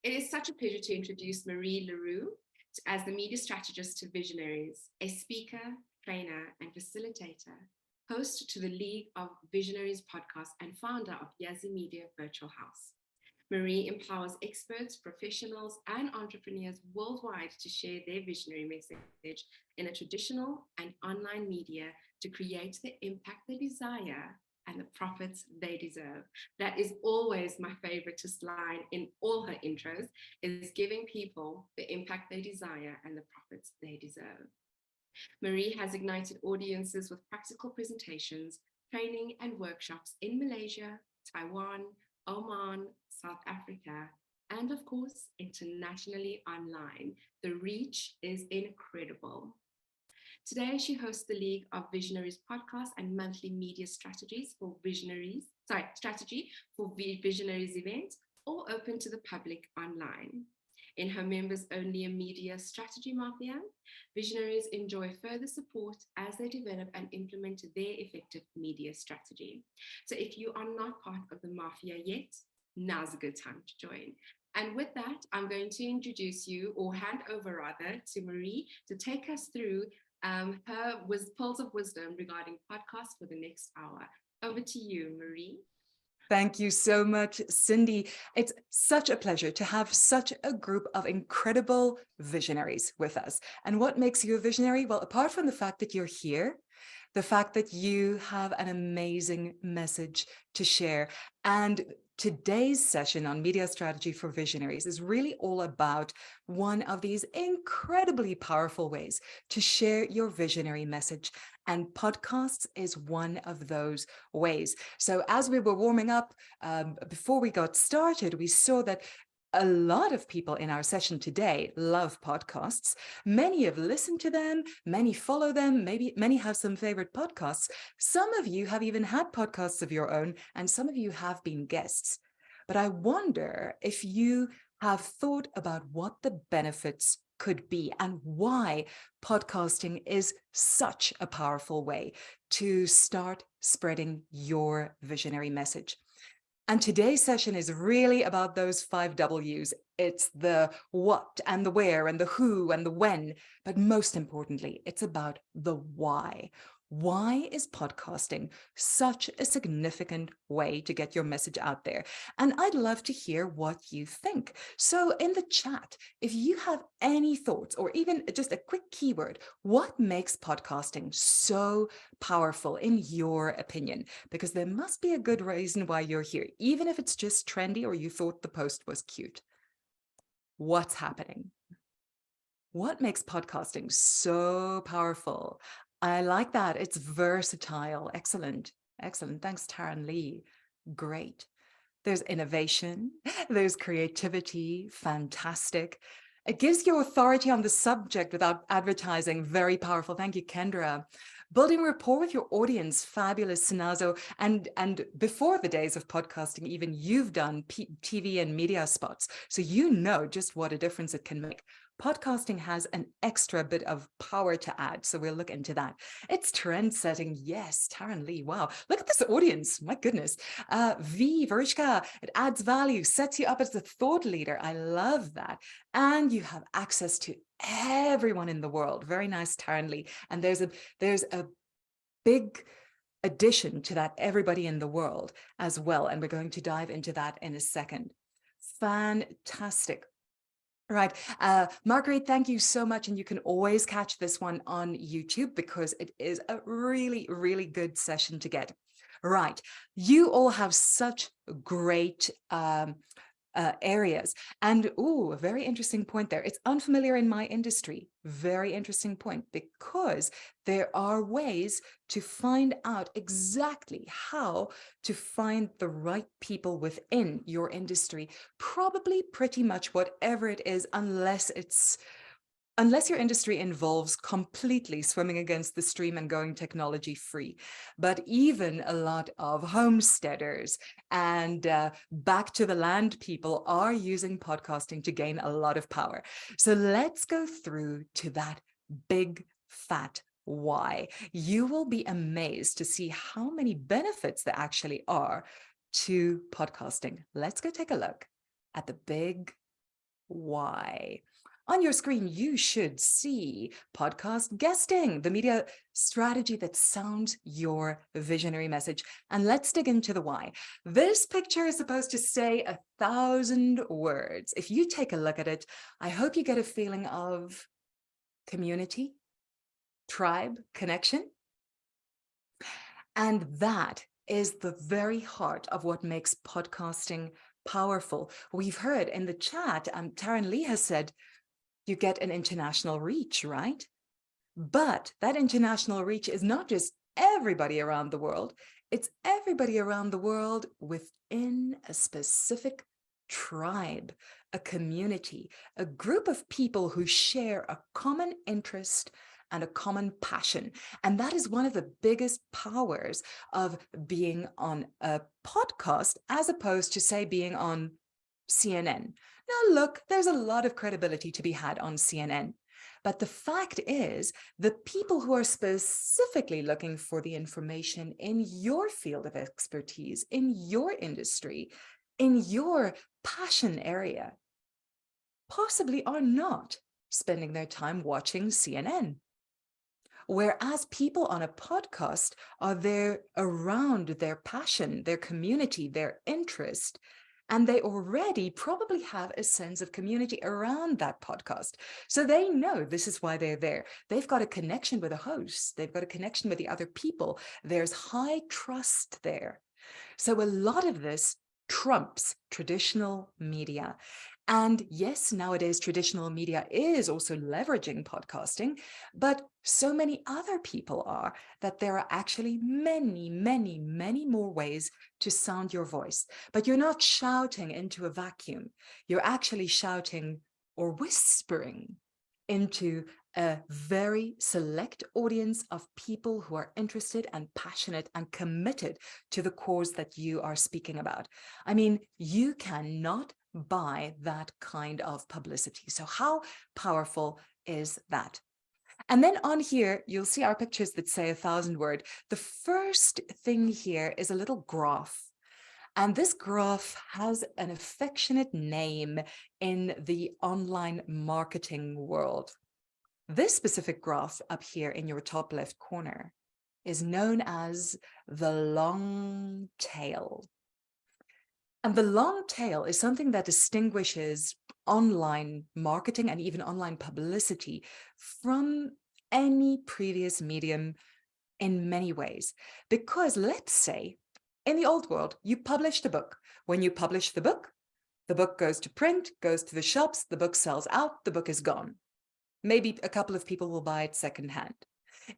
It is such a pleasure to introduce Marie Roux as the media strategist to Visionaries, a speaker, trainer, and facilitator, host to the League of Visionaries podcast, and founder of YaziMedia Virtual House. Marie empowers experts, professionals, and entrepreneurs worldwide to share their visionary message in a traditional and online media to create the impact they desire and the profits they deserve. That is always my favorite line in all her intros, is giving people the impact they desire and the profits they deserve. Marie has ignited audiences with practical presentations, training, and workshops in Malaysia, Taiwan, Oman, South Africa, and of course, internationally online. The reach is incredible. Today, she hosts the League of Visionaries podcast and monthly media strategies for strategy for Visionaries events, all open to the public online. In her members-only Media Strategy Mafia, Visionaries enjoy further support as they develop and implement their effective media strategy. So if you are not part of the Mafia yet, now's a good time to join. And with that, I'm going to introduce you, or hand over rather, to Marie to take us through her pearls of wisdom regarding podcasts for the next hour. Over to you, Marie. Thank you so much, Cindy. It's such a pleasure to have such a group of incredible visionaries with us. And what makes you a visionary? Well, apart from the fact that you're here, the fact that you have an amazing message to share. And today's session on media strategy for visionaries is really all about one of these incredibly powerful ways to share your visionary message. And podcasts is one of those ways. So as we were warming up, before we got started, we saw that a lot of people in our session today love podcasts. Many have listened to them, many follow them, maybe many have some favorite podcasts. Some of you have even had podcasts of your own, and some of you have been guests. But I wonder if you have thought about what the benefits could be and why podcasting is such a powerful way to start spreading your visionary message. And today's session is really about those 5 W's. It's the what and the where and the who and the when, but most importantly, it's about the why. Why is podcasting such a significant way to get your message out there? And I'd love to hear what you think. So in the chat, if you have any thoughts or even just a quick keyword, what makes podcasting so powerful in your opinion? Because there must be a good reason why you're here, even if it's just trendy or you thought the post was cute. What's happening? What makes podcasting so powerful? I like that. It's versatile. Excellent. Excellent. Thanks, Taryn Lee. Great. There's innovation. There's creativity. Fantastic. It gives you authority on the subject without advertising. Very powerful. Thank you, Kendra. Building rapport with your audience. Fabulous, Sinazo. And before the days of podcasting, even you've done TV and media spots. So you know just what a difference it can make. Podcasting has an extra bit of power to add, so we'll look into that. It's trend setting. Yes, Taryn Lee. Wow. Look at this audience. My goodness. Verishka, it adds value, sets you up as a thought leader. I love that. And you have access to everyone in the world. Very nice, Taryn Lee. And there's a big addition to that, everybody in the world as well. And we're going to dive into that in a second. Fantastic. Right. Marguerite, thank you so much. And you can always catch this one on YouTube because it is a really, really good session to get. Right. You all have such great areas. And a very interesting point there. It's unfamiliar in my industry. Very interesting point, because there are ways to find out exactly how to find the right people within your industry, probably pretty much whatever it is, unless your industry involves completely swimming against the stream and going technology free. But even a lot of homesteaders and back to the land people are using podcasting to gain a lot of power. So let's go through to that big fat why. You will be amazed to see how many benefits there actually are to podcasting. Let's go take a look at the big why. On your screen, you should see podcast guesting, the media strategy that sounds your visionary message. And let's dig into the why. This picture is supposed to say 1,000 words. If you take a look at it, I hope you get a feeling of community, tribe, connection. And that is the very heart of what makes podcasting powerful. We've heard in the chat, Taryn Lee has said, you get an international reach, right? But that international reach is not just everybody around the world, it's everybody around the world within a specific tribe, a community, a group of people who share a common interest and a common passion. And that is one of the biggest powers of being on a podcast, as opposed to, say, being on CNN. Now, look, there's a lot of credibility to be had on CNN. But the fact is, the people who are specifically looking for the information in your field of expertise, in your industry, in your passion area, possibly are not spending their time watching CNN. Whereas people on a podcast are there around their passion, their community, their interest, and they already probably have a sense of community around that podcast. So they know this is why they're there. They've got a connection with the host. They've got a connection with the other people. There's high trust there. So a lot of this trumps traditional media. And yes, nowadays, traditional media is also leveraging podcasting, but so many other people are that there are actually many, many, many more ways to sound your voice. But you're not shouting into a vacuum. You're actually shouting or whispering into a very select audience of people who are interested and passionate and committed to the cause that you are speaking about. I mean, you cannot buy that kind of publicity. So how powerful is that? And then on here, you'll see our pictures that say 1,000 word. The first thing here is a little graph. And this graph has an affectionate name in the online marketing world. This specific graph up here in your top left corner is known as the long tail. And the long tail is something that distinguishes online marketing and even online publicity from any previous medium in many ways. Because let's say in the old world, you published a book. When you publish the book goes to print, goes to the shops, the book sells out, the book is gone. Maybe a couple of people will buy it secondhand.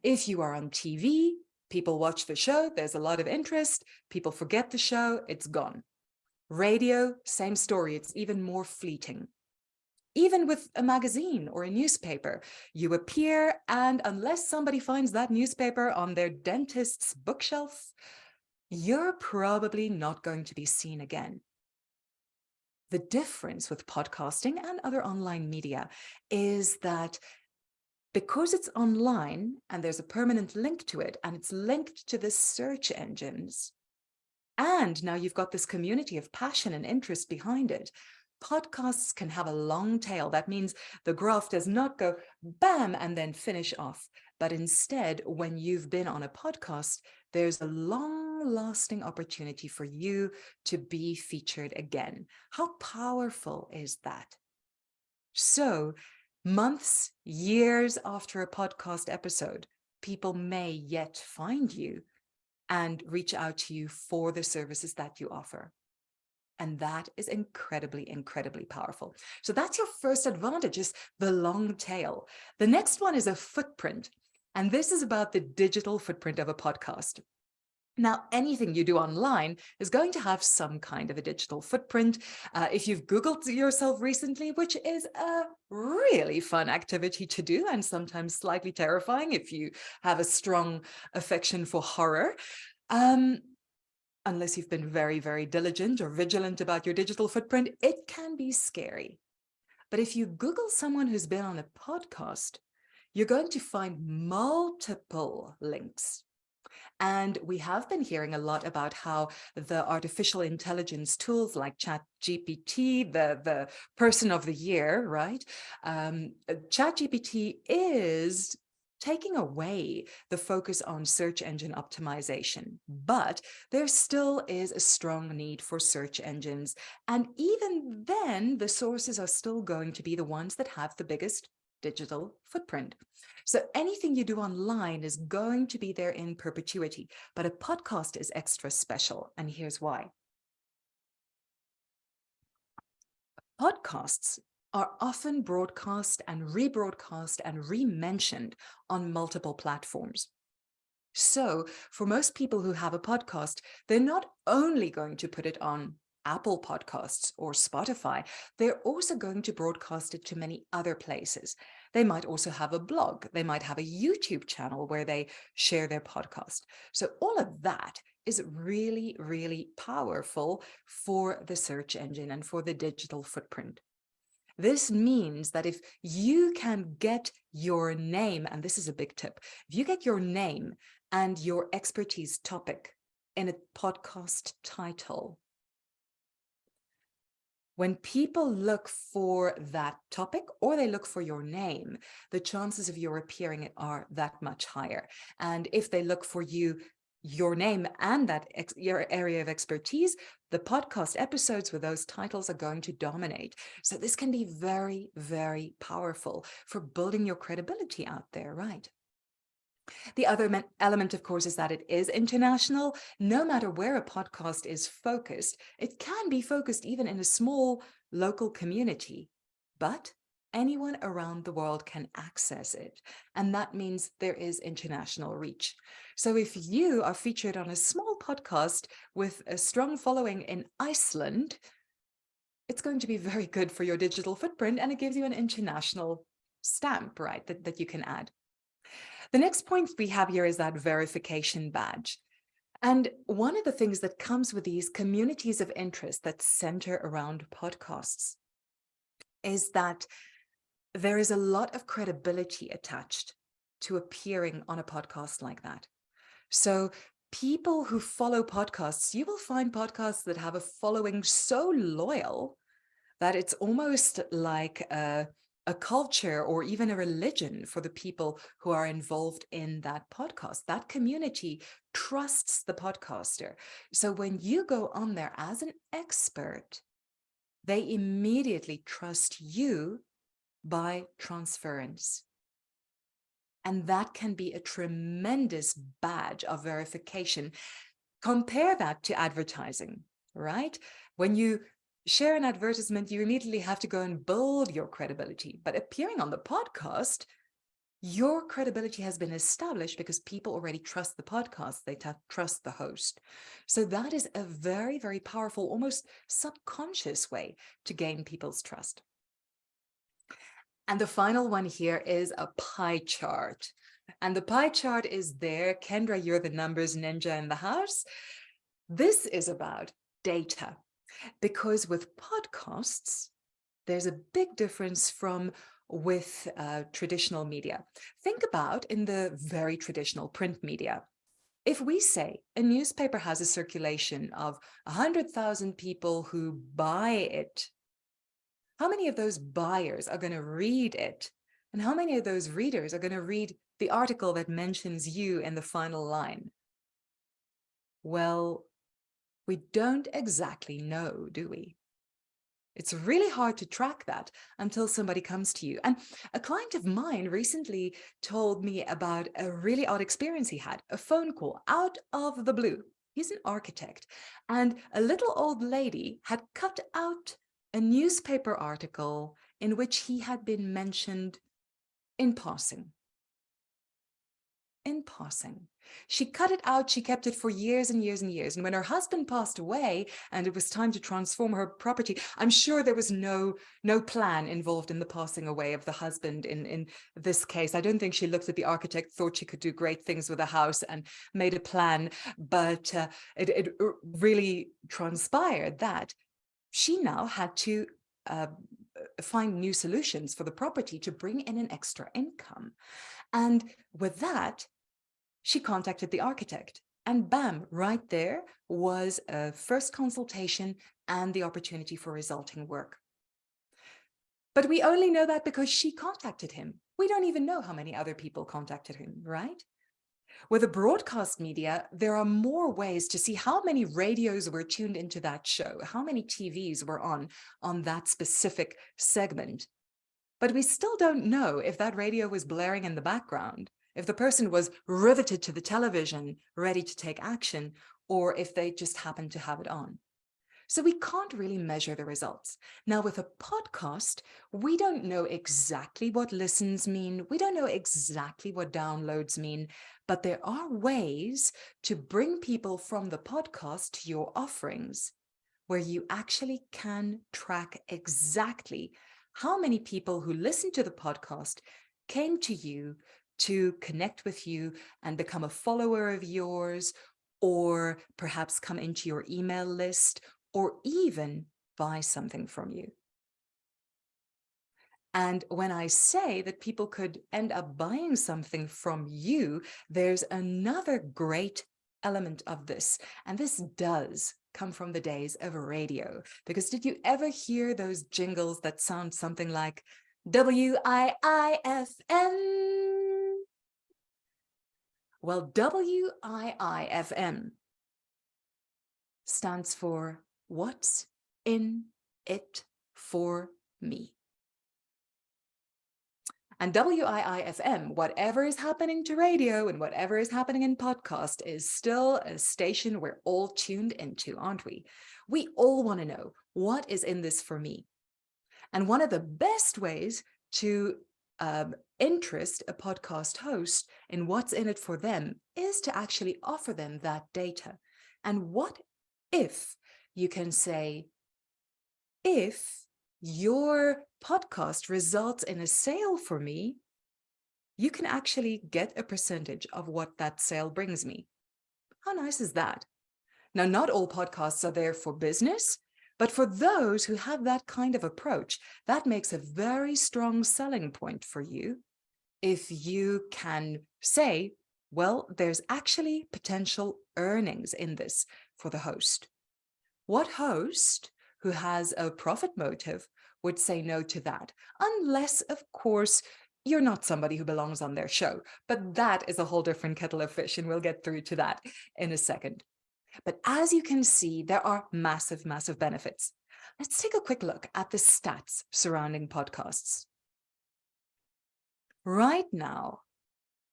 If you are on TV, people watch the show, there's a lot of interest, people forget the show, it's gone. Radio, same story, it's even more fleeting. Even with a magazine or a newspaper, you appear, and unless somebody finds that newspaper on their dentist's bookshelf, you're probably not going to be seen again. The difference with podcasting and other online media is that because it's online and there's a permanent link to it, and it's linked to the search engines, and now you've got this community of passion and interest behind it, podcasts can have a long tail. That means the graph does not go bam and then finish off. But instead, when you've been on a podcast, there's a long-lasting opportunity for you to be featured again. How powerful is that? So, months, years after a podcast episode, people may yet find you and reach out to you for the services that you offer. And that is incredibly, incredibly powerful. So that's your first advantage, is the long tail. The next one is a footprint. And this is about the digital footprint of a podcast. Now, anything you do online is going to have some kind of a digital footprint. If you've Googled yourself recently, which is a really fun activity to do and sometimes slightly terrifying if you have a strong affection for horror, unless you've been very, very diligent or vigilant about your digital footprint, it can be scary. But if you Google someone who's been on a podcast, you're going to find multiple links. And we have been hearing a lot about how the artificial intelligence tools like ChatGPT, the person of the year, right? ChatGPT is taking away the focus on search engine optimization, but there still is a strong need for search engines. And even then, the sources are still going to be the ones that have the biggest digital footprint. So anything you do online is going to be there in perpetuity, but a podcast is extra special. And here's why. Podcasts are often broadcast and rebroadcast and rementioned on multiple platforms. So for most people who have a podcast, they're not only going to put it on Apple Podcasts or Spotify, they're also going to broadcast it to many other places. They might also have a blog. They might have a YouTube channel where they share their podcast. So all of that is really, really powerful for the search engine and for the digital footprint. This means that if you can get your name, and this is a big tip, if you get your name and your expertise topic in a podcast title, when people look for that topic or they look for your name, the chances of your appearing are that much higher. And if they look for your name and that your area of expertise, the podcast episodes with those titles are going to dominate. So this can be very, very powerful for building your credibility out there, right? The other element, of course, is that it is international. No matter where a podcast is focused, it can be focused even in a small local community, but anyone around the world can access it. And that means there is international reach. So if you are featured on a small podcast with a strong following in Iceland, it's going to be very good for your digital footprint, and it gives you an international stamp, right, that you can add. The next point we have here is that verification badge. And one of the things that comes with these communities of interest that center around podcasts is that there is a lot of credibility attached to appearing on a podcast like that. So people who follow podcasts, you will find podcasts that have a following so loyal that it's almost like a culture or even a religion for the people who are involved in that podcast. That community trusts the podcaster. So when you go on there as an expert, they immediately trust you by transference. And that can be a tremendous badge of verification. Compare that to advertising, right? When you share an advertisement, you immediately have to go and build your credibility. But appearing on the podcast, your credibility has been established because people already trust the podcast. They trust the host. So that is a very, very powerful, almost subconscious way to gain people's trust. And the final one here is a pie chart. And the pie chart is there. Kendra, you're the numbers ninja in the house. This is about data. Because with podcasts, there's a big difference with traditional media. Think about in the very traditional print media. If we say a newspaper has a circulation of 100,000 people who buy it, how many of those buyers are going to read it? And how many of those readers are going to read the article that mentions you in the final line? Well, we don't exactly know, do we? It's really hard to track that until somebody comes to you. And a client of mine recently told me about a really odd experience he had, a phone call out of the blue. He's an architect, and a little old lady had cut out a newspaper article in which he had been mentioned in passing. In passing. She cut it out. She kept it for years and years and years. And when her husband passed away and it was time to transform her property, I'm sure there was no plan involved in the passing away of the husband in this case. I don't think she looked at the architect, thought she could do great things with a house and made a plan. But it really transpired that she now had to find new solutions for the property to bring in an extra income. And with that, She contacted the architect, and bam, right there was a first consultation and the opportunity for resulting work. But we only know that because she contacted him. We don't even know how many other people contacted him, right? With a broadcast media, there are more ways to see how many radios were tuned into that show, how many TVs were on that specific segment. But we still don't know if that radio was blaring in the background, if the person was riveted to the television, ready to take action, or if they just happened to have it on. So we can't really measure the results. Now, with a podcast, we don't know exactly what listens mean. We don't know exactly what downloads mean, but there are ways to bring people from the podcast to your offerings where you actually can track exactly how many people who listen to the podcast came to you to connect with you and become a follower of yours, or perhaps come into your email list, or even buy something from you. And when I say that people could end up buying something from you, there's another great element of this. And this does come from the days of radio. Because did you ever hear those jingles that sound something like WIIFM? Well, WIIFM stands for What's in It for Me. And WIIFM, whatever is happening to radio and whatever is happening in podcast, is still a station we're all tuned into, aren't we? We all want to know what is in this for me. And one of the best ways to interest a podcast host in what's in it for them is to actually offer them that data. And what if you can say, if your podcast results in a sale for me, you can actually get a percentage of what that sale brings me. How nice is that? Now, not all podcasts are there for business, but for those who have that kind of approach, that makes a very strong selling point for you. If you can say, well, there's actually potential earnings in this for the host. What host who has a profit motive would say no to that? Unless, of course, you're not somebody who belongs on their show. But that is a whole different kettle of fish, and we'll get through to that in a second. But as you can see, there are massive, massive benefits. Let's take a quick look at the stats surrounding podcasts. Right now,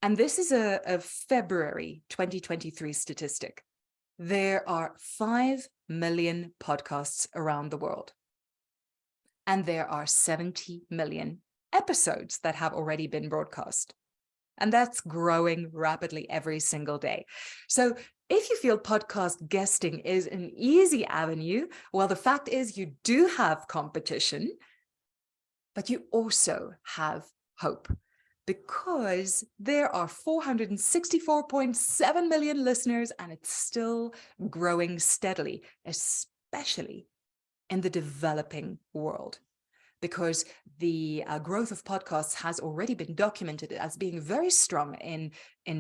and this is a February 2023 statistic, there are 5 million podcasts around the world. And there are 70 million episodes that have already been broadcast. And that's growing rapidly every single day. So if you feel podcast guesting is an easy avenue, well, the fact is you do have competition, but you also have hope, because there are 464.7 million listeners, and it's still growing steadily, especially in the developing world, because the growth of podcasts has already been documented as being very strong in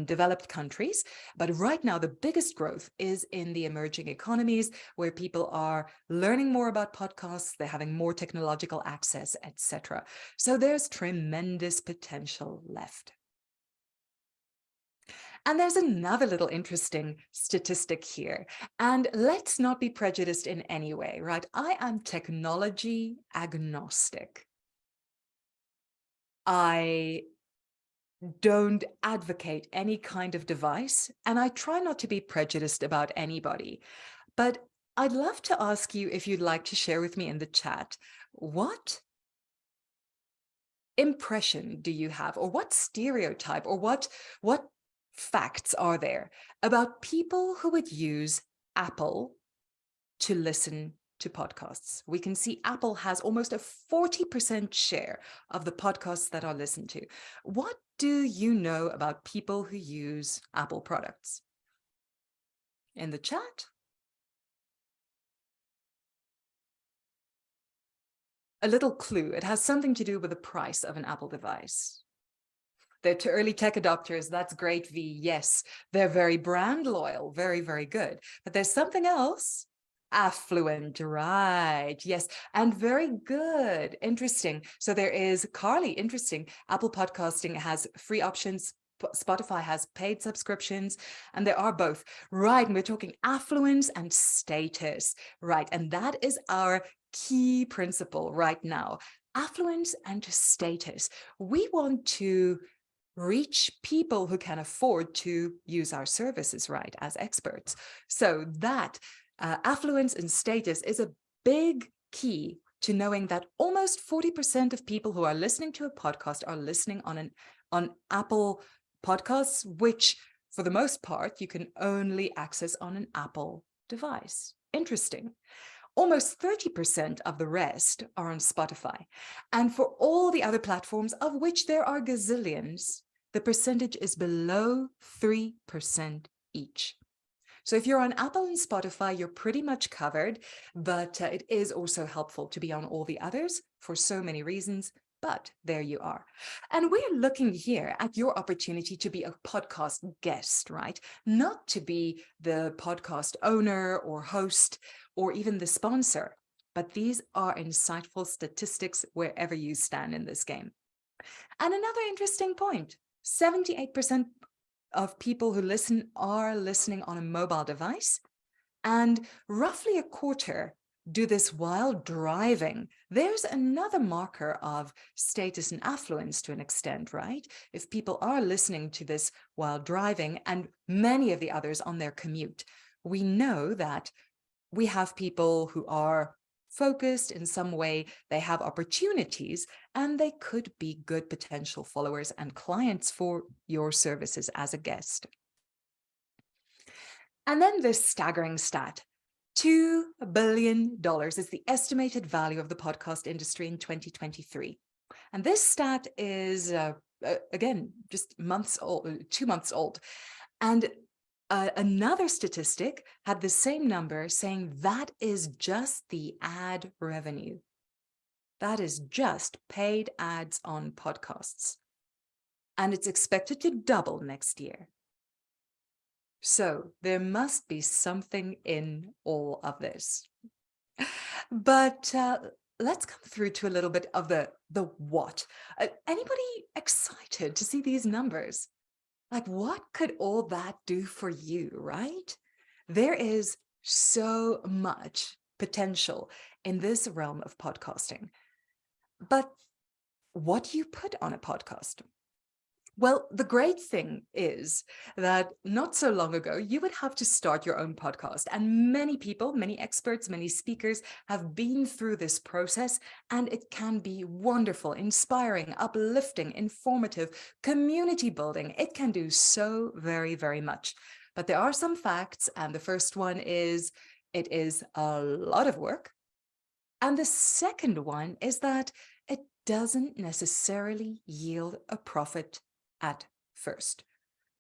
developed countries. But right now, the biggest growth is in the emerging economies, where people are learning more about podcasts, they're having more technological access, etc. So there's tremendous potential left. And there's another little interesting statistic here. And let's not be prejudiced in any way, right? I am technology agnostic. I don't advocate any kind of device, and I try not to be prejudiced about anybody. But I'd love to ask you if you'd like to share with me in the chat, what impression do you have, or what stereotype, or what facts are there about people who would use Apple to listen to podcasts? We can see Apple has almost a 40% share of the podcasts that are listened to. What do you know about people who use Apple products? In the chat? A little clue. It has something to do with the price of an Apple device. They're to early tech adopters. That's great, V. Yes, they're very brand loyal. Very, very good. But there's something else. Affluent, right? Yes, and very good. Interesting. So there is Carly. Interesting. Apple Podcasting has free options. Spotify has paid subscriptions, and there are both. Right. And we're talking affluence and status. Right. And that is our key principle right now. Affluence and status. We want to reach people who can afford to use our services, right, as experts. So that affluence and status is a big key to knowing that almost 40% of people who are listening to a podcast are listening on Apple Podcasts, which for the most part, you can only access on an Apple device. Interesting. Almost 30% of the rest are on Spotify. And for all the other platforms, of which there are gazillions, the percentage is below 3% each. So if you're on Apple and Spotify, you're pretty much covered, but it is also helpful to be on all the others for so many reasons. But there you are. And we're looking here at your opportunity to be a podcast guest, right? Not to be the podcast owner or host or even the sponsor, but these are insightful statistics wherever you stand in this game. And another interesting point, 78% of people who listen are listening on a mobile device, and roughly a quarter do this while driving. There's another marker of status and affluence to an extent, right? If people are listening to this while driving, and many of the others on their commute, we know that we have people who are focused in some way, they have opportunities, and they could be good potential followers and clients for your services as a guest. And then this staggering stat, $2 billion is the estimated value of the podcast industry in 2023. And this stat is, again, just months old, 2 months old. And another statistic had the same number, saying that is just the ad revenue. That is just paid ads on podcasts. And it's expected to double next year. So there must be something in all of this. But let's come through to a little bit of the what. Anybody excited to see these numbers? Like, what could all that do for you, right? There is so much potential in this realm of podcasting. But what do you put on a podcast? Well, the great thing is that not so long ago, you would have to start your own podcast. And many people, many experts, many speakers have been through this process, and it can be wonderful, inspiring, uplifting, informative, community building. It can do so very, very much. But there are some facts. And the first one is it is a lot of work. And the second one is that it doesn't necessarily yield a profit at first.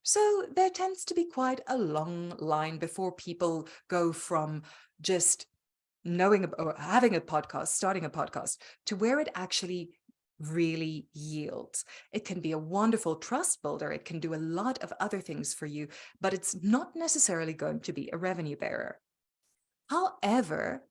So there tends to be quite a long line before people go from just knowing or having a podcast, starting a podcast, to where it actually really yields. It can be a wonderful trust builder. It can do a lot of other things for you, but it's not necessarily going to be a revenue bearer. However,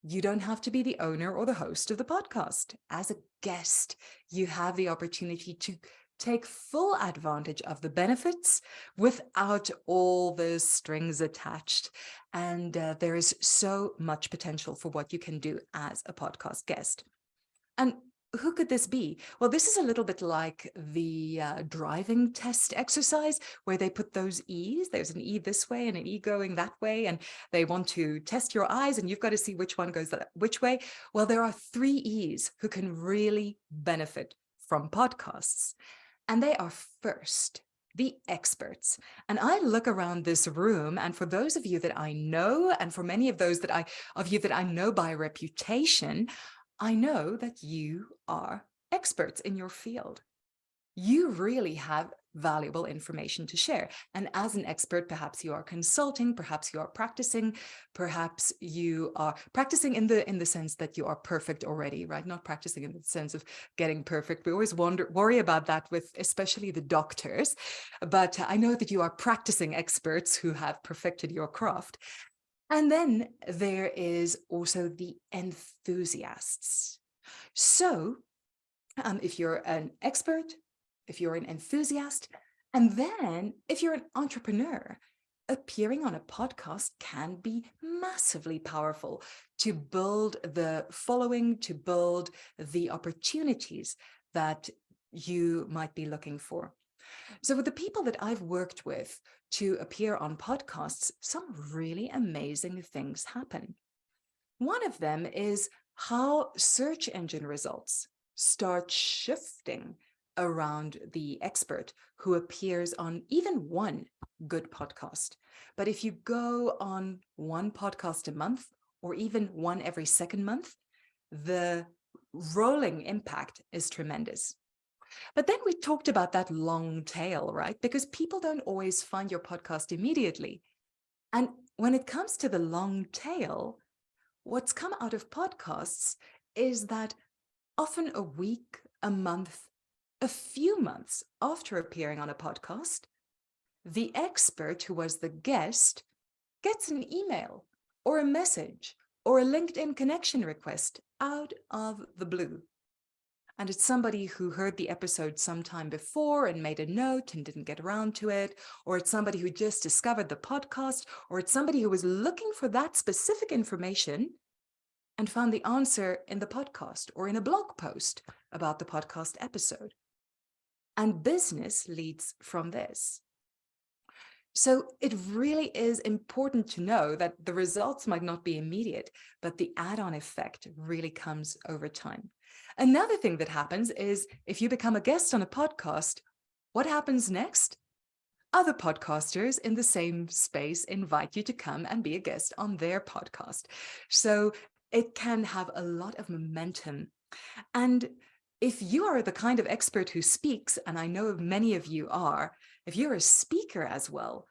you don't have to be the owner or the host of the podcast. As a guest, you have the opportunity to take full advantage of the benefits without all the strings attached. And there is so much potential for what you can do as a podcast guest. And who could this be? Well, this is a little bit like the driving test exercise where they put those E's. There's an E this way and an E going that way, and they want to test your eyes, and you've got to see which one goes which way. Well, there are 3 E's who can really benefit from podcasts. And they are first, the experts. And I look around this room, and for those of you that I know, and for many of those of you that I know by reputation, I know that you are experts in your field. You really have valuable information to share. And as an expert, perhaps you are consulting, perhaps you are practicing, perhaps you are practicing in the sense that you are perfect already, right? Not practicing in the sense of getting perfect. We always worry about that with especially the doctors. But I know that you are practicing experts who have perfected your craft. And then there is also the enthusiasts. So if you're an expert, if you're an enthusiast, and then if you're an entrepreneur, appearing on a podcast can be massively powerful to build the following, to build the opportunities that you might be looking for. So with the people that I've worked with to appear on podcasts, some really amazing things happen. One of them is how search engine results start shifting around the expert who appears on even one good podcast. But if you go on one podcast a month, or even one every second month, the rolling impact is tremendous. But then we talked about that long tail, right? Because people don't always find your podcast immediately. And when it comes to the long tail, what's come out of podcasts is that often a week, a month, a few months after appearing on a podcast, the expert who was the guest gets an email or a message or a LinkedIn connection request out of the blue. And it's somebody who heard the episode sometime before and made a note and didn't get around to it, or it's somebody who just discovered the podcast, or it's somebody who was looking for that specific information and found the answer in the podcast or in a blog post about the podcast episode. And business leads from this. So it really is important to know that the results might not be immediate, but the add-on effect really comes over time. Another thing that happens is if you become a guest on a podcast, what happens next? Other podcasters in the same space invite you to come and be a guest on their podcast. So it can have a lot of momentum. And if you are the kind of expert who speaks, and I know many of you are, if you're a speaker as well,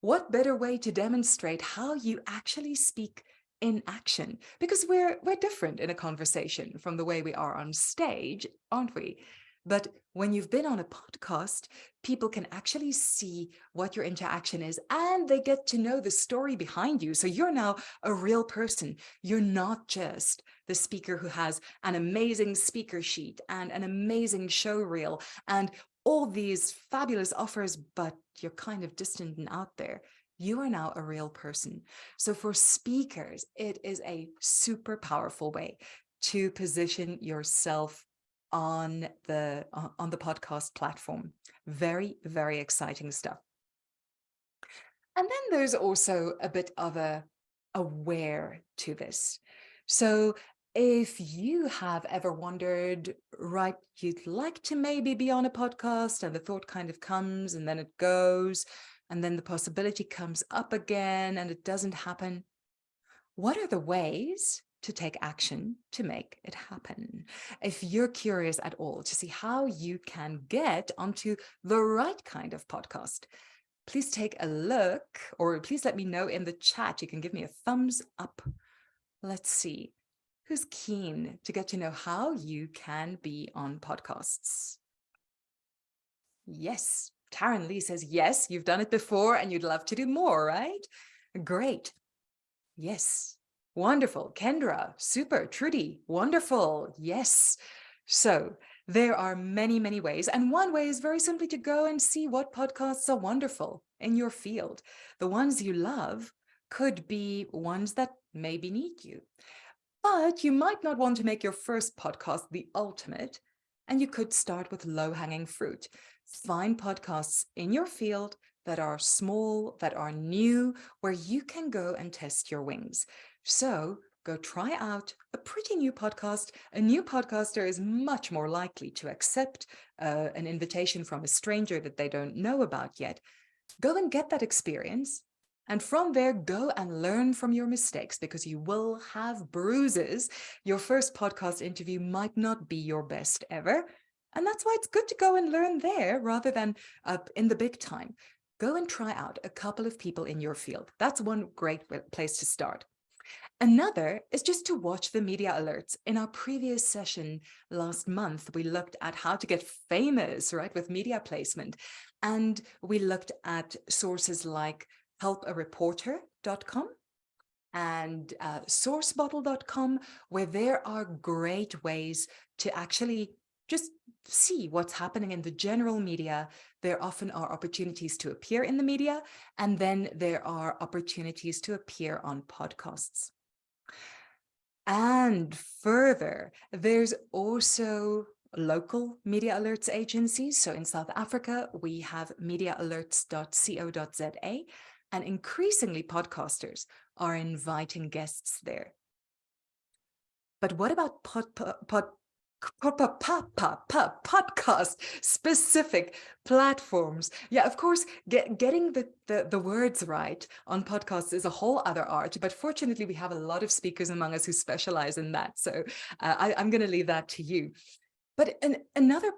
what better way to demonstrate how you actually speak in action? Because we're different in a conversation from the way we are on stage, aren't we? But when you've been on a podcast, people can actually see what your interaction is, and they get to know the story behind you. So you're now a real person. You're not just the speaker who has an amazing speaker sheet and an amazing show reel and all these fabulous offers, but you're kind of distant and out there. You are now a real person. So for speakers, it is a super powerful way to position yourself on the podcast platform. Very, very exciting stuff. And then there's also a bit of a where to this. So if you have ever wondered, right, you'd like to maybe be on a podcast and the thought kind of comes and then it goes, and then the possibility comes up again and it doesn't happen, what are the ways to take action to make it happen? If you're curious at all to see how you can get onto the right kind of podcast, please take a look, or please let me know in the chat. You can give me a thumbs up. Let's see. Who's keen to get to know how you can be on podcasts? Yes. Taryn Lee says, yes, you've done it before and you'd love to do more, right? Great. Yes. Wonderful. Kendra, super. Trudy, wonderful. Yes. So there are many, many ways. And one way is very simply to go and see what podcasts are wonderful in your field. The ones you love could be ones that maybe need you. But you might not want to make your first podcast the ultimate, and you could start with low-hanging fruit. Find podcasts in your field that are small, that are new, where you can go and test your wings. So go try out a pretty new podcast. A new podcaster is much more likely to accept an invitation from a stranger that they don't know about yet. Go and get that experience. And from there, go and learn from your mistakes, because you will have bruises. Your first podcast interview might not be your best ever. And that's why it's good to go and learn there rather than in the big time. Go and try out a couple of people in your field. That's one great place to start. Another is just to watch the media alerts. In our previous session last month, we looked at how to get famous, right, with media placement. And we looked at sources like helpareporter.com and sourcebottle.com, where there are great ways to actually just see what's happening in the general media. There often are opportunities to appear in the media, and then there are opportunities to appear on podcasts. And further, there's also local media alerts agencies. So in South Africa, we have mediaalerts.co.za, and increasingly podcasters are inviting guests there. But what about podcast specific platforms? Yeah, of course, getting the words right on podcasts is a whole other art, but fortunately we have a lot of speakers among us who specialize in that. So I'm going to leave that to you. But another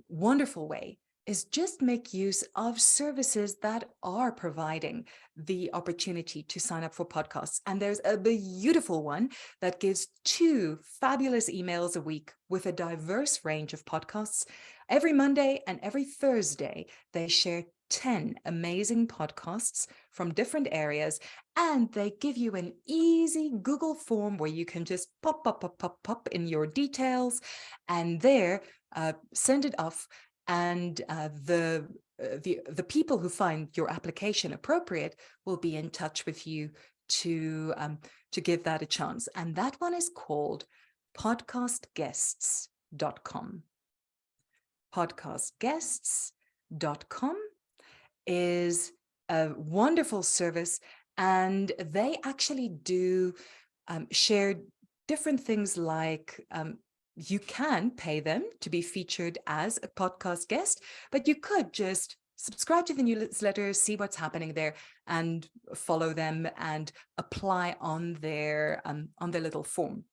wonderful way is just make use of services that are providing the opportunity to sign up for podcasts. And there's a beautiful one that gives 2 fabulous emails a week with a diverse range of podcasts. Every Monday and every Thursday, they share 10 amazing podcasts from different areas, and they give you an easy Google form where you can just pop in your details, and there send it off, and the people who find your application appropriate will be in touch with you to give that a chance. And that one is called podcastguests.com. Podcastguests.com is a wonderful service, and they actually do share different things like you can pay them to be featured as a podcast guest, but you could just subscribe to the newsletter, see what's happening there, and follow them and apply on their little form.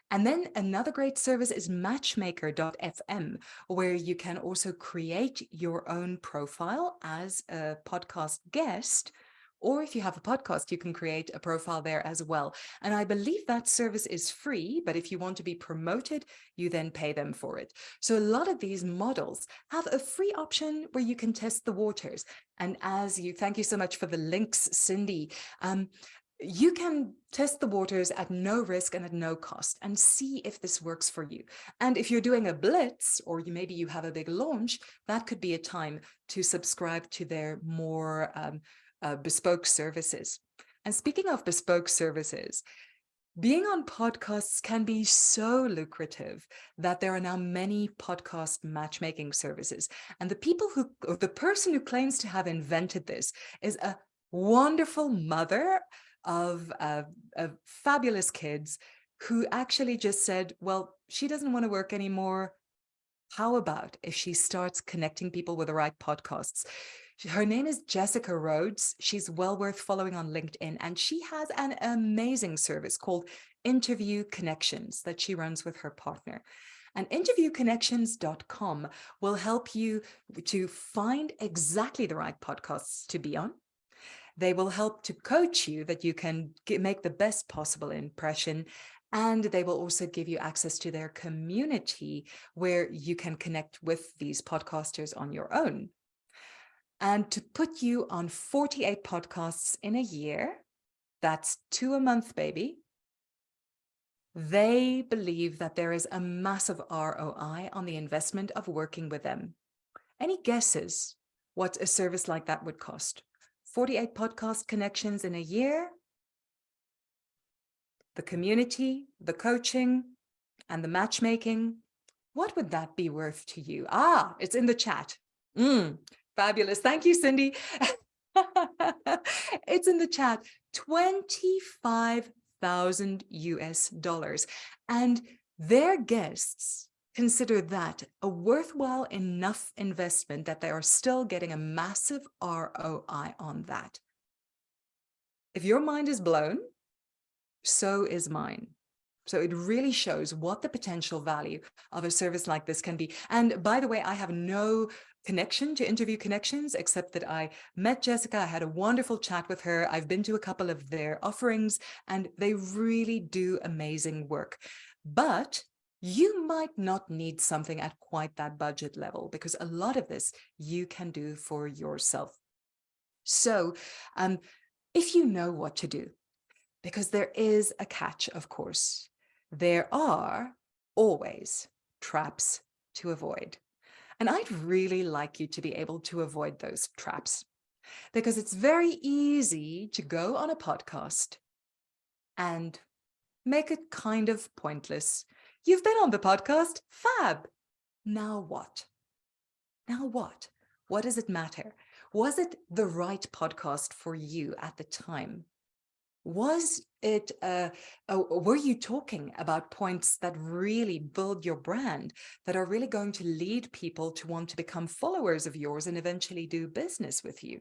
And then another great service is matchmaker.fm, where you can also create your own profile as a podcast guest. Or if you have a podcast, you can create a profile there as well. And I believe that service is free, but if you want to be promoted, you then pay them for it. So a lot of these models have a free option where you can test the waters. And thank you so much for the links, Cindy. You can test the waters at no risk and at no cost and see if this works for you. And if you're doing a blitz, or maybe you have a big launch, that could be a time to subscribe to their more bespoke services. And speaking of bespoke services, being on podcasts can be so lucrative that there are now many podcast matchmaking services. And the person who claims to have invented this is a wonderful mother of fabulous kids who actually just said, well, she doesn't want to work anymore. How about if she starts connecting people with the right podcasts? Her name is Jessica Rhodes. She's well worth following on LinkedIn, and she has an amazing service called Interview Connections that she runs with her partner. And interviewconnections.com will help you to find exactly the right podcasts to be on. They will help to coach you that you can make the best possible impression. And they will also give you access to their community where you can connect with these podcasters on your own. And to put you on 48 podcasts in a year, that's 2 a month, baby. They believe that there is a massive ROI on the investment of working with them. Any guesses what a service like that would cost? 48 podcast connections in a year, the community, the coaching, and the matchmaking. What would that be worth to you? It's in the chat. Fabulous. Thank you, Cindy. It's in the chat. $25,000. And their guests consider that a worthwhile enough investment that they are still getting a massive ROI on that. If your mind is blown, so is mine. So it really shows what the potential value of a service like this can be. And by the way, I have no connection to Interview Connections, except that I met Jessica. I had a wonderful chat with her. I've been to a couple of their offerings, and they really do amazing work. But you might not need something at quite that budget level, because a lot of this you can do for yourself. So if you know what to do, because there is a catch, of course, there are always traps to avoid. And I'd really like you to be able to avoid those traps, because it's very easy to go on a podcast and make it kind of pointless. You've been on the podcast, fab. Now what? Now what? What does it matter? Was it the right podcast for you at the time? Was it, were you talking about points that really build your brand, that are really going to lead people to want to become followers of yours and eventually do business with you?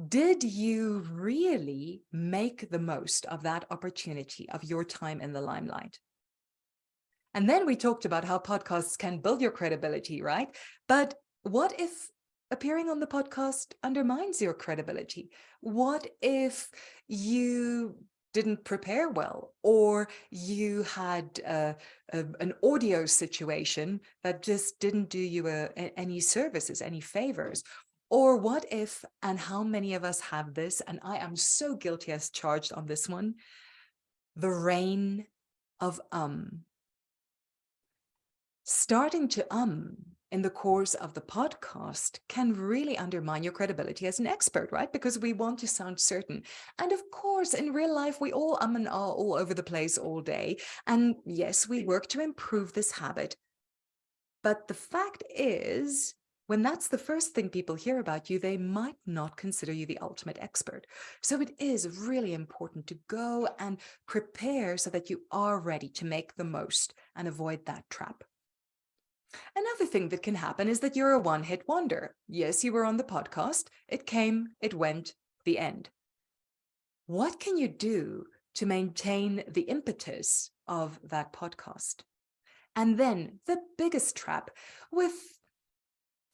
Did you really make the most of that opportunity of your time in the limelight? And then we talked about how podcasts can build your credibility, right? But what if appearing on the podcast undermines your credibility? What if you didn't prepare well, or you had an audio situation that just didn't do you any services, any favors? Or what if, and how many of us have this, and I am so guilty as charged on this one, the reign of starting to in the course of the podcast can really undermine your credibility as an expert, right? Because we want to sound certain. And of course, in real life, we all and ah all over the place all day. And yes, we work to improve this habit. But the fact is, when that's the first thing people hear about you, they might not consider you the ultimate expert. So it is really important to go and prepare so that you are ready to make the most and avoid that trap. Another thing that can happen is that you're a one-hit wonder. Yes, you were on the podcast. It came, it went, the end. What can you do to maintain the impetus of that podcast? And then the biggest trap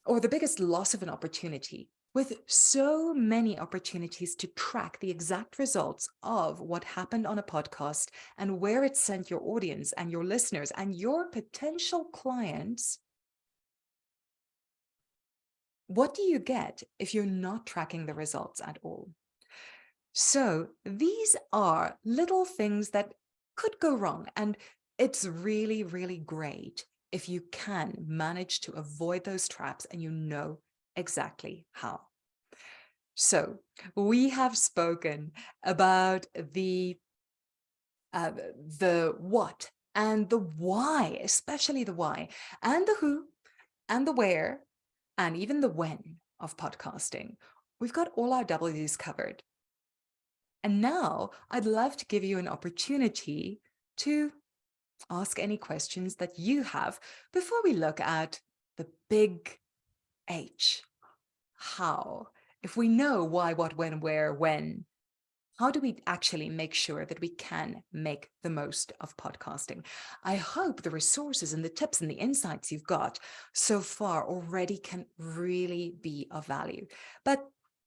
or the biggest loss of an opportunity, with so many opportunities to track the exact results of what happened on a podcast and where it sent your audience and your listeners and your potential clients, what do you get if you're not tracking the results at all? So these are little things that could go wrong, and it's really, really great if you can manage to avoid those traps and you know exactly how. So we have spoken about the what and the why, especially the why, and the who and the where, and even the when of podcasting. We've got all our W's covered. And now I'd love to give you an opportunity to ask any questions that you have before we look at the big H. How? If we know why, what, when, where, when, how do we actually make sure that we can make the most of podcasting? I hope the resources and the tips and the insights you've got so far already can really be of value. But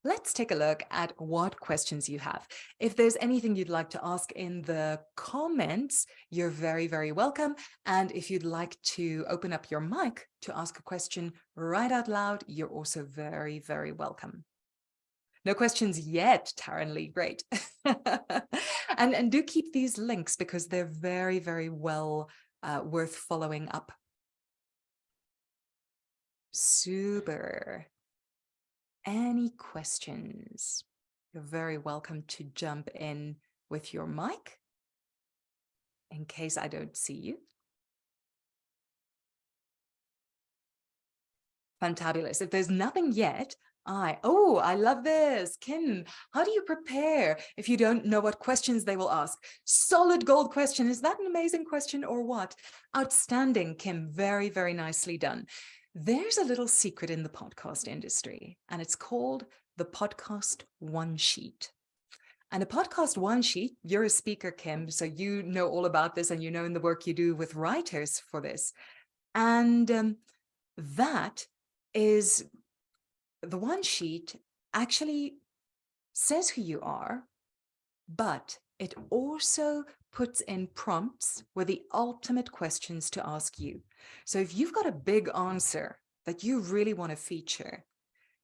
let's take a look at what questions you have. If there's anything you'd like to ask in the comments, you're very, very welcome. And if you'd like to open up your mic to ask a question right out loud, you're also very, very welcome. No questions yet, Taryn Lee, great. and do keep these links because they're very, very well worth following up. Super. Any questions? You're very welcome to jump in with your mic in case I don't see you. Fantabulous. If there's nothing yet, I love this. Kim, how do you prepare if you don't know what questions they will ask? Solid gold question. Is that an amazing question or what? Outstanding, Kim. Very, very nicely done. There's a little secret in the podcast industry, and it's called the podcast one sheet. And a podcast one sheet, you're a speaker, Kim, so you know all about this and you know in the work you do with writers for this. And that is the one sheet actually says who you are, but it also puts in prompts with the ultimate questions to ask you. So if you've got a big answer that you really want to feature,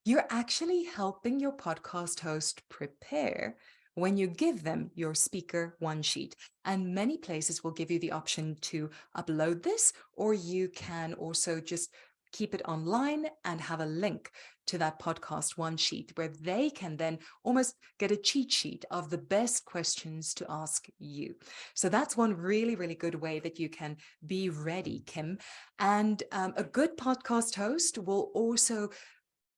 you're actually helping your podcast host prepare when you give them your speaker one sheet. And many places will give you the option to upload this, or you can also just keep it online and have a link to that podcast one sheet where they can then almost get a cheat sheet of the best questions to ask you. So that's one really, really good way that you can be ready, Kim. And a good podcast host will also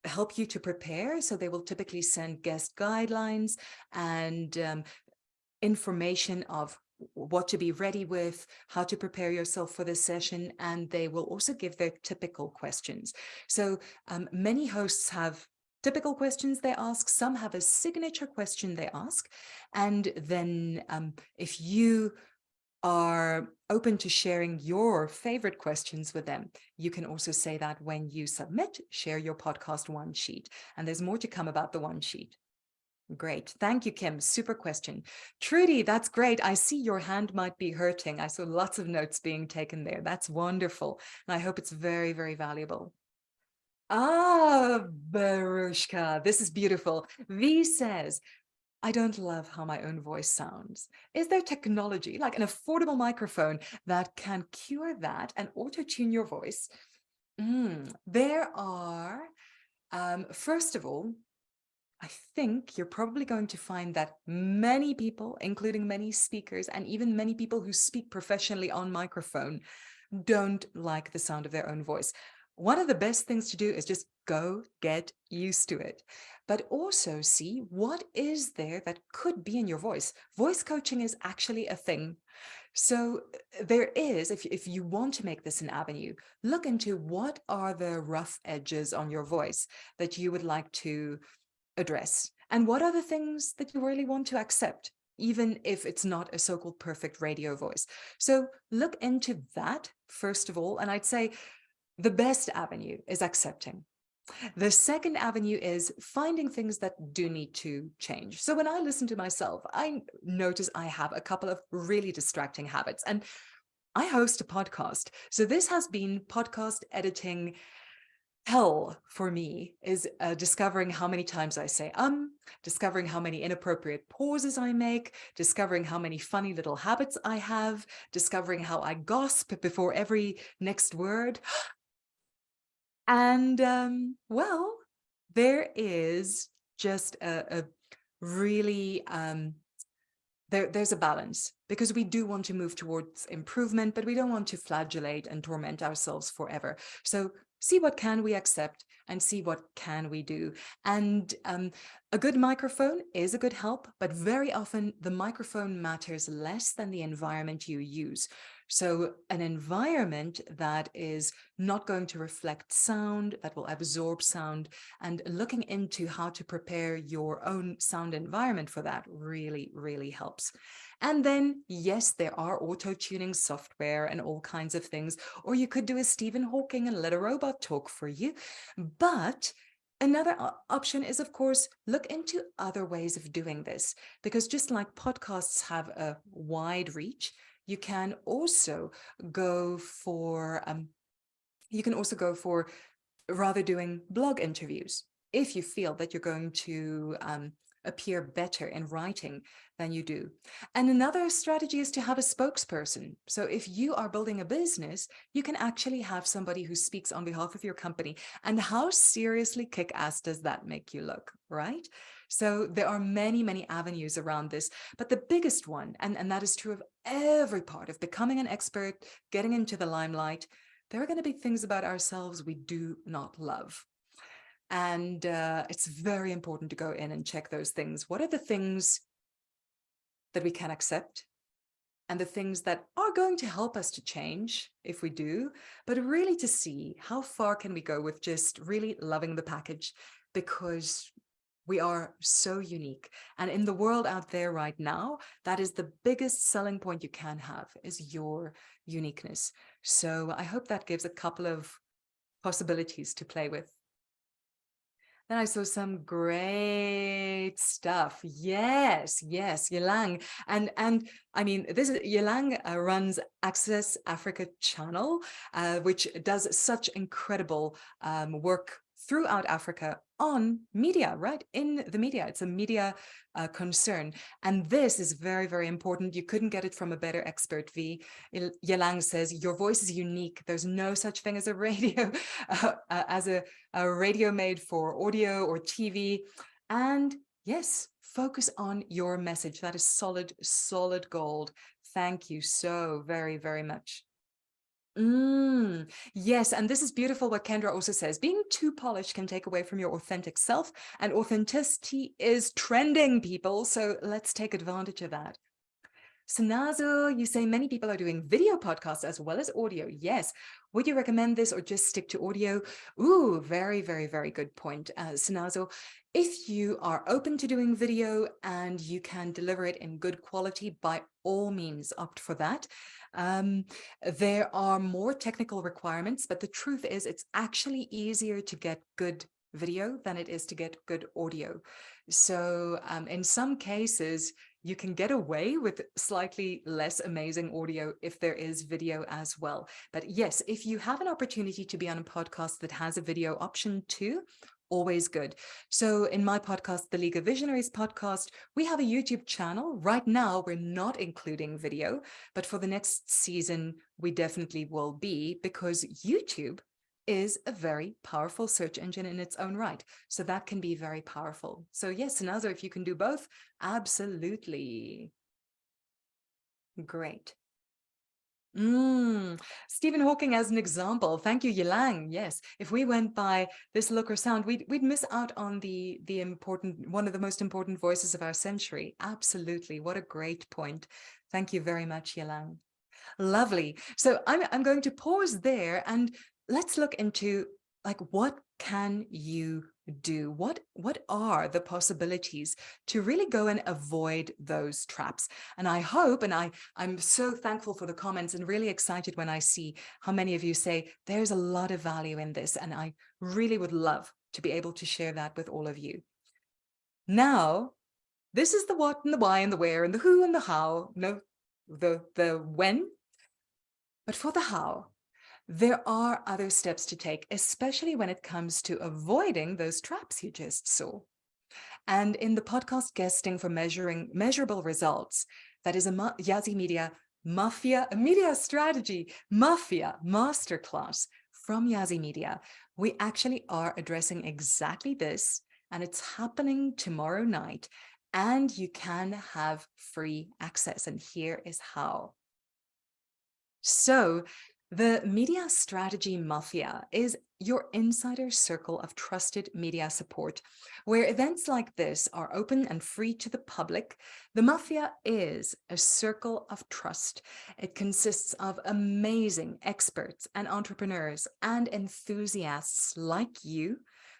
help you to prepare. So they will typically send guest guidelines and information of what to be ready with, how to prepare yourself for this session, and they will also give their typical questions. So many hosts have typical questions they ask, some have a signature question they ask, and then if you are open to sharing your favorite questions with them, you can also say that when you submit, share your podcast one sheet. And there's more to come about the one sheet. Great. Thank you, Kim. Super question. Trudy, that's great. I see your hand might be hurting. I saw lots of notes being taken there. That's wonderful. And I hope it's very, very valuable. Ah, Barushka, this is beautiful. V says, I don't love how my own voice sounds. Is there technology, like an affordable microphone, that can cure that and auto-tune your voice? There are, first of all, I think you're probably going to find that many people, including many speakers and even many people who speak professionally on microphone, don't like the sound of their own voice. One of the best things to do is just go get used to it, but also see what is there that could be in your voice. Voice coaching is actually a thing. So there is, if you want to make this an avenue, look into what are the rough edges on your voice that you would like to address, and what are the things that you really want to accept, even if it's not a so-called perfect radio voice. So look into that first of all, and I'd say the best avenue is accepting. The second avenue is finding things that do need to change. So when I listen to myself, I notice I have a couple of really distracting habits, and I host a podcast. So this has been podcast editing hell for me, is discovering how many times I say discovering how many inappropriate pauses I make, discovering how many funny little habits I have, discovering how I gasp before every next word. And well, there is just a really there's a balance, because we do want to move towards improvement, but we don't want to flagellate and torment ourselves forever. So see what can we accept and see what can we do. And a good microphone is a good help, but very often the microphone matters less than the environment you use. So an environment that is not going to reflect sound, that will absorb sound, and looking into how to prepare your own sound environment for that really, really helps. And then, yes, there are auto-tuning software and all kinds of things, or you could do a Stephen Hawking and let a robot talk for you. But another option is, of course, look into other ways of doing this, because just like podcasts have a wide reach, you can also go for rather doing blog interviews if you feel that you're going to appear better in writing than you do. And another strategy is to have a spokesperson. So if you are building a business, you can actually have somebody who speaks on behalf of your company. And how seriously kick-ass does that make you look, right? So there are many, many avenues around this, but the biggest one, and that is true of every part of becoming an expert, getting into the limelight, there are going to be things about ourselves we do not love. And it's very important to go in and check those things. What are the things that we can accept? And the things that are going to help us to change if we do, but really to see how far can we go with just really loving the package, because We are so unique. And in the world out there right now, that is the biggest selling point you can have, is your uniqueness. So I hope that gives a couple of possibilities to play with. Then I saw some great stuff. Yes, Yelang. And I mean, this is Yelang runs Access Africa channel, which does such incredible work throughout Africa on media, right? In the media. It's a media concern. And this is very, very important. You couldn't get it from a better expert, V. Yelang says, your voice is unique. There's no such thing as a radio, as a radio made for audio or TV. And yes, focus on your message. That is solid, solid gold. Thank you so very, very much. Yes, and this is beautiful what Kendra also says. Being too polished can take away from your authentic self, and authenticity is trending, people. So let's take advantage of that. Sanazo, you say many people are doing video podcasts as well as audio. Yes. Would you recommend this or just stick to audio? Ooh, very, very, very good point, Sanazo. If you are open to doing video and you can deliver it in good quality, by all means, opt for that. There are more technical requirements, but the truth is it's actually easier to get good video than it is to get good audio. So in some cases, you can get away with slightly less amazing audio if there is video as well. But yes, if you have an opportunity to be on a podcast that has a video option too, always good. So in my podcast, the League of Visionaries podcast, we have a YouTube channel. Right now, we're not including video, but for the next season, we definitely will be, because YouTube is a very powerful search engine in its own right. So that can be very powerful. So yes, Nazar, if you can do both, absolutely. Great. Stephen Hawking as an example. Thank you, Yelang. Yes, if we went by this look or sound, we'd miss out on the important, one of the most important voices of our century. Absolutely. What a great point. Thank you very much, Yelang. Lovely. So I'm going to pause there and let's look into, like, what can you do? What are the possibilities to really go and avoid those traps? And I hope, and I'm so thankful for the comments and really excited when I see how many of you say there's a lot of value in this. And I really would love to be able to share that with all of you. Now, this is the what and the why and the where and the who and the how, no, the when. But for the how, there are other steps to take, especially when it comes to avoiding those traps you just saw. And in the podcast guesting for measurable results, that is a YaziMedia Mafia, a Media Strategy Mafia Masterclass from YaziMedia, we actually are addressing exactly this, and it's happening tomorrow night, and you can have free access. And here is how. So the Media Strategy Mafia is your insider circle of trusted media support, where events like this are open and free to the public. The Mafia is a circle of trust. It consists of amazing experts and entrepreneurs and enthusiasts like you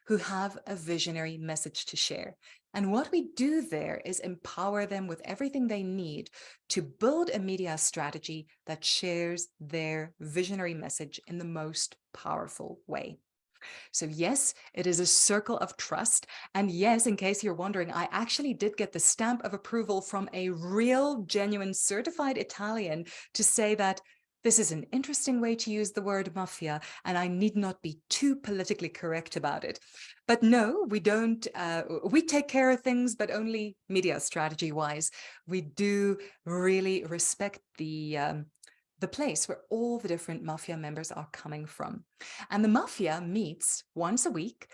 who have a visionary message to share. And what we do there is empower them with everything they need to build a media strategy that shares their visionary message in the most powerful way. So yes, it is a circle of trust. And yes, in case you're wondering, I actually did get the stamp of approval from a real, genuine, certified Italian to say that this is an interesting way to use the word mafia, and I need not be too politically correct about it. But no, we don't, we take care of things, but only media strategy wise. We do really respect the place where all the different mafia members are coming from. And the mafia meets once a week.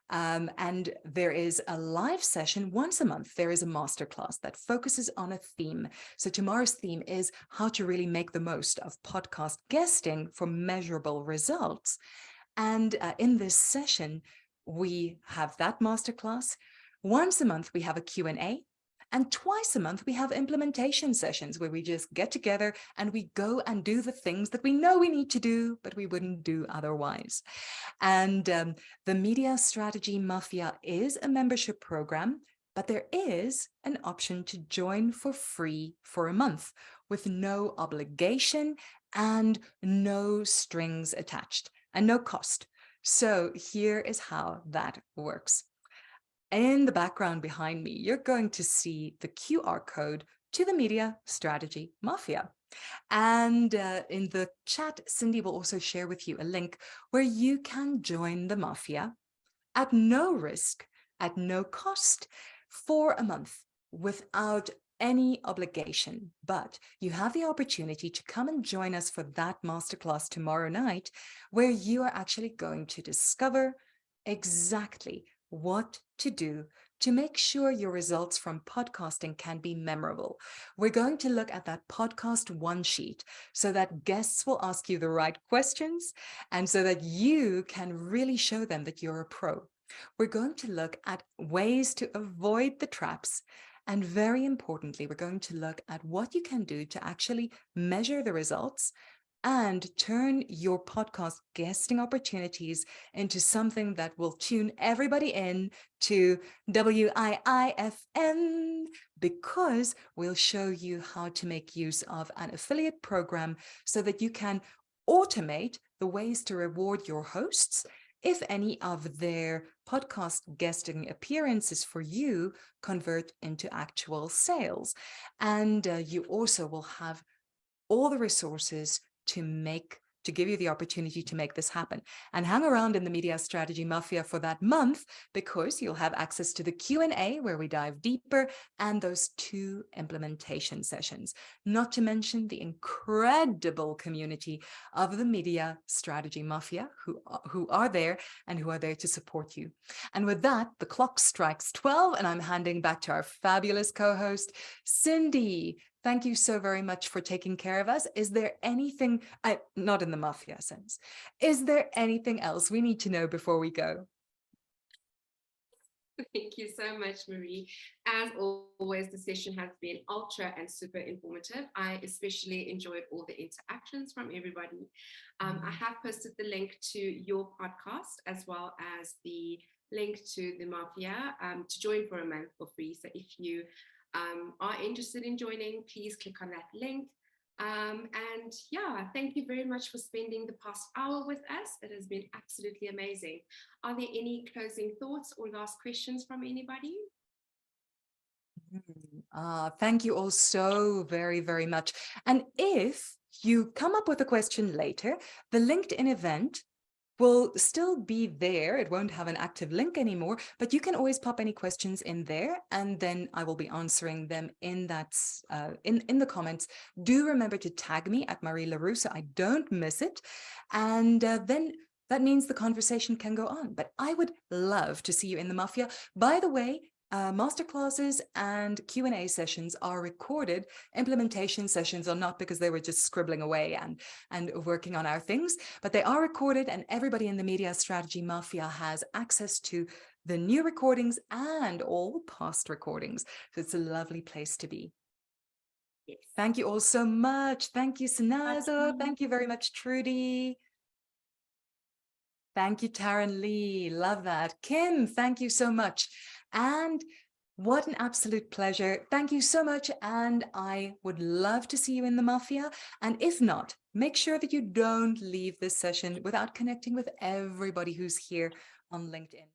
And there is a live session once a month. There is a masterclass that focuses on a theme. So tomorrow's theme is how to really make the most of podcast guesting for measurable results. And in this session, we have that masterclass. Once a month, we have a Q&A. And twice a month, we have implementation sessions where we just get together and we go and do the things that we know we need to do, but we wouldn't do otherwise. And the Media Strategy Mafia is a membership program, but there is an option to join for free for a month with no obligation and no strings attached and no cost. So here is how that works. In the background behind me, you're going to see the QR code to the Media Strategy Mafia. And in the chat, Cindy will also share with you a link where you can join the Mafia at no risk, at no cost, for a month without any obligation. But you have the opportunity to come and join us for that masterclass tomorrow night, where you are actually going to discover exactly what to do to make sure your results from podcasting can be memorable. We're going to look at that podcast one sheet so that guests will ask you the right questions and so that you can really show them that you're a pro. We're going to look at ways to avoid the traps. And very importantly, we're going to look at what you can do to actually measure the results and turn your podcast guesting opportunities into something that will tune everybody in to WIIFM, because we'll show you how to make use of an affiliate program so that you can automate the ways to reward your hosts if any of their podcast guesting appearances for you convert into actual sales. And you also will have all the resources to give you the opportunity to make this happen. And hang around in the Media Strategy Mafia for that month, because you'll have access to the Q&A where we dive deeper and those 2 implementation sessions, not to mention the incredible community of the Media Strategy Mafia who are there and who are there to support you. And with that, the clock strikes 12 and I'm handing back to our fabulous co-host, Cindy. Thank you so very much for taking care of us. Is there anything, not in the mafia sense, is there anything else we need to know before we go? Thank you so much, Marie. As always, the session has been ultra and super informative. I especially enjoyed all the interactions from everybody. I have posted the link to your podcast as well as the link to the Mafia to join for a month for free. So if you are interested in joining, please click on that link. And yeah, thank you very much for spending the past hour with us. It has been absolutely amazing. Are there any closing thoughts or last questions from anybody? Thank you all so very, very much. And if you come up with a question later, the LinkedIn event will still be there. It won't have an active link anymore, but you can always pop any questions in there, and then I will be answering them in that in the comments. Do remember to tag me at Marie Roux so I don't miss it, and then that means the conversation can go on. But I would love to see you in the Mafia. By the way, masterclasses and Q&A sessions are recorded. Implementation sessions are not, because they were just scribbling away and working on our things, but they are recorded, and everybody in the Media Strategy Mafia has access to the new recordings and all past recordings. So it's a lovely place to be. Yes. Thank you all so much. Thank you, Sanazo. Thank you very much, Trudy. Thank you, Taryn Lee. Love that. Kim, thank you so much. And what an absolute pleasure. Thank you so much. And I would love to see you in the Mafia. And if not, make sure that you don't leave this session without connecting with everybody who's here on LinkedIn.